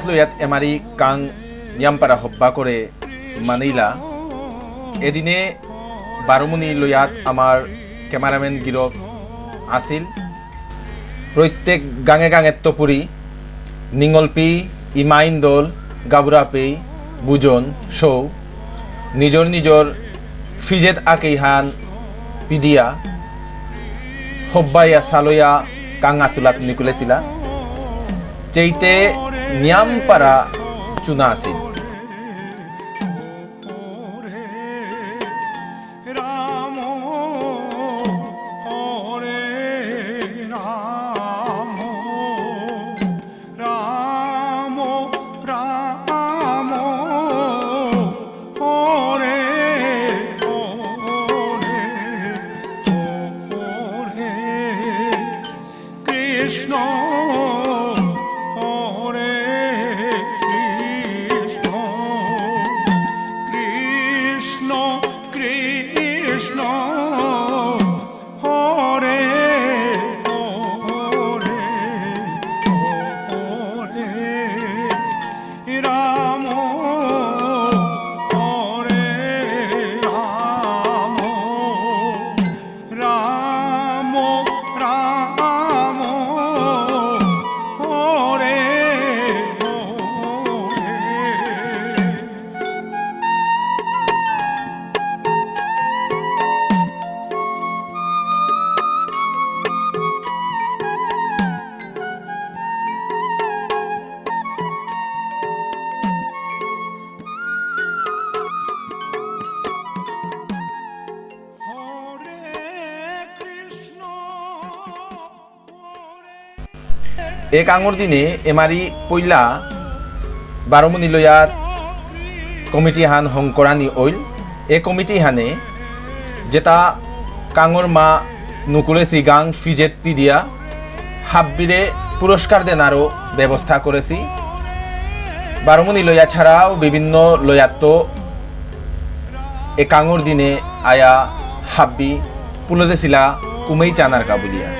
লয়াত এমারি কাং নিয়ামপাড়া হব্বা করে মানিলা এদিনে বারোমুনি লয়াত আমার ক্যামেরাম্যান গিরক আসিল প্রত্যেক গাঙে গাঙের তপুরি নিঙলপি ইমাইন্দল গাবুরাপি বুজন সৌ নিজর নিজর ফিজেত আকেইহান পিদিয়া হব্বাইয়া সালয়া কাং আসুলাত নিকুলেছিলা চেইতে নিয়ামপাড়া চুনা আসিল এক আঙুর দিনে এমারি পইলা বারোমুনি লয়াত কমিটি হান হংকরানি ওইল এ কমিটি হানে যেটা কাঙর মা নুকুলেছি গাং ফিজেত পিদিয়া হাব্বিরে পুরস্কার দেনারও ব্যবস্থা করেছি বারোমুনি লয়া ছাড়াও বিভিন্ন লয়াত এ কাঙর দিনে আয়া হাব্বি পুলতেছিলা কুমেই চানার কাবুলিয়া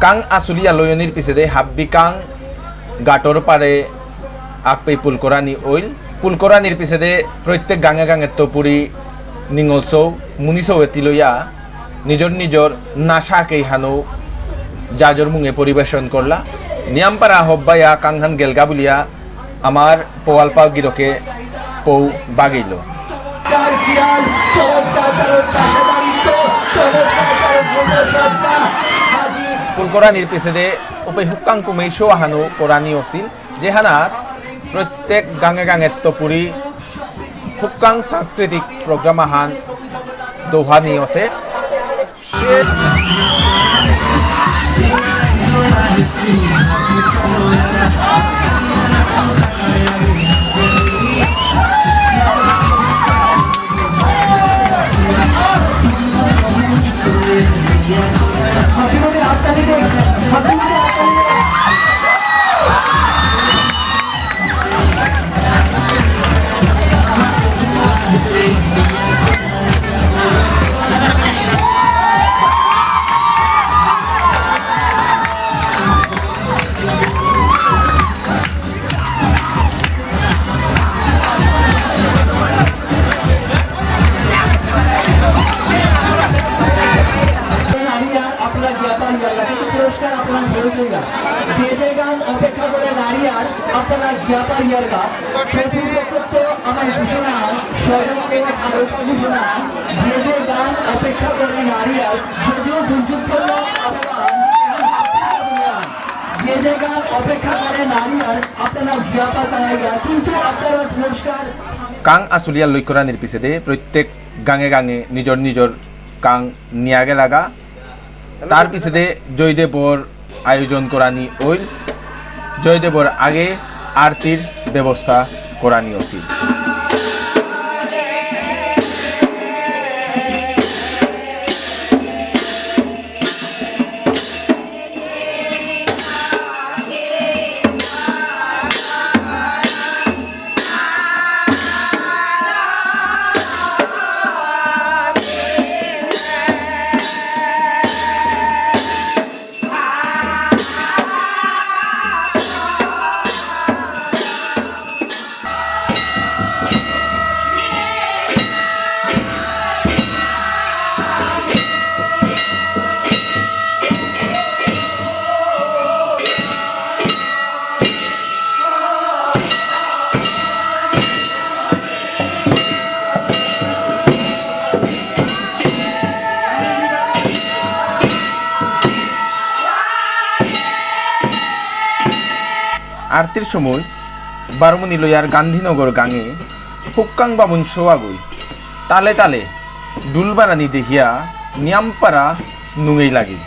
কাং আসুলিয়া লয়নির পিছনে হাব্বি কাং গাটর পারে আকপে পুলকরানি ওইল পুলকরানির পিছনে প্রত্যেক গাঙে গাঙে তপুরি নিঙলসৌ মুনিসৌ এতি লইয়া নিজর নিজর নাশাকেই হানো জাজর মুঙে পরিবেশন করলা নিয়ামপাড়া হব্বাইয়া কাংহান গেলগা বলিয়া আমার পোয়ালপা গিরকে পৌ বাগিল পুলকরানির পিছনে উপে হুক্কাং কুমেই শো হানো কোরআনি অছিল যেহানাত প্রত্যেক গাঙে গাঙে তপুরি হুক্কাং সাংস্কৃতিক প্রোগ্রাম হান দোহানি আছে গান হয়ে যায়গা যে গান অপেক্ষা করে দাঁড়িয়ে আর আপনারা জ্ঞাপার ইয়ার গা প্রথম আমার ঘোষণা স্বয়ং এবং আলোকা ঘোষণা যে গান অপেক্ষা করে দাঁড়িয়ে আর যদিও দুর্যোগপূর্ণ যে গান অপেক্ষা করে দাঁড়িয়ে আর আপনারা জ্ঞাপার পাওয়া গা কিন্তু আপনারা পুরস্কার কাং আসুলিয়া লক্ষ্যরানির পিছনে প্রত্যেক গাঙে গাঙে নিজর নিজর কাং নিয়াগে লাগা তার পিছনে জয়দেবর আয়োজন করানি ওইল জয়দেবর আগে আরতির ব্যবস্থা করানি উচিত। আরতির সময় বারমুনি লইয়ার গান্ধীনগর গাঙে হুক্কাং বামুন সোয়াগুই তালে তালে ডুলবারানি দেখিয়া নিয়ামপাড়া নুঙেই লাগি।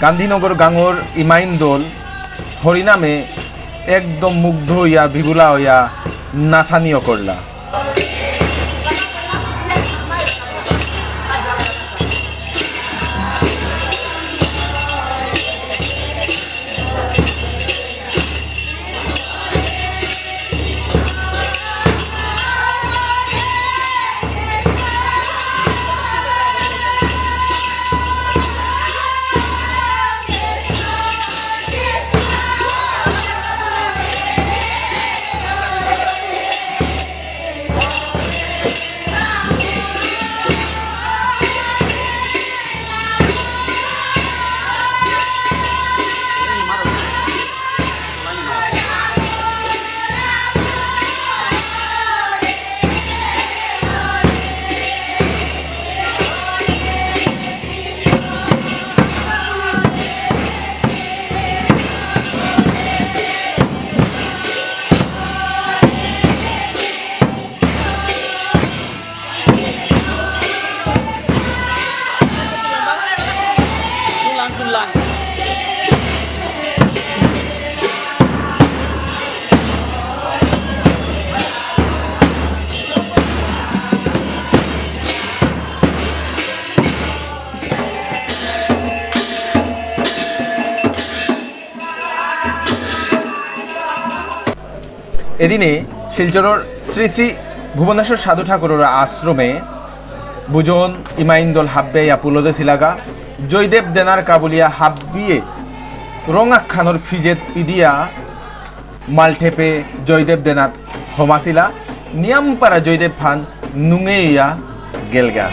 গান্ধীনগর গাঙর ইমাইন দোল হরিনামে একদম মুগ্ধ হইয়া বিগুলা হইয়া নাচানিও করলা। এদিনে শিলচরের শ্রী শ্রী ভুবনেশ্বর সাধু ঠাকুরের আশ্রমে বুজন ইমাইন্দল হাব্বে পুলদে সিলাগা জয়দেব দেনার কাবুলিয়া হাব্বিয়ে রঙা খানোর ফিজেত পিদিয়া মালঠেপে জয়দেব দেনাত হমাসিলা নিয়ামপাড়া জয়দেব ফান নুঙেইয়া গেলগা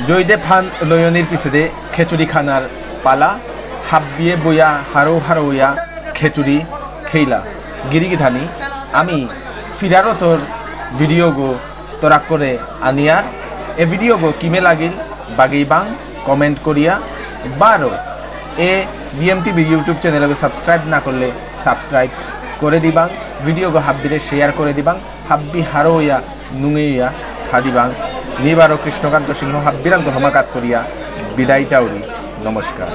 জয়দেব ফান লয়নির পিছেদে খেচুরি খানার পালা হাব্বিয়ে বইয়া হারো হারোয়া খেচুরি খেইলা গিরিগিধানি আমি ফিরারতর ভিডিও গো তোরাক করে আনিয়ার এ ভিডিও গো কিমে লাগিল বাগেইবাং কমেন্ট করিয়া বারো এ BMTV ইউটিউব চ্যানেলকে সাবস্ক্রাইব না করলে সাবস্ক্রাইব করে দিবাং ভিডিও গো হাব্বিরে শেয়ার করে দিবাং হাব্বি হারোয়া নুঙেইয়া খাদিবাং নিবারো কৃষ্ণকান্ত সিংহ হাব্বিরান্ত হমাকাত করিয়া বিদায় চাউরি নমস্কার।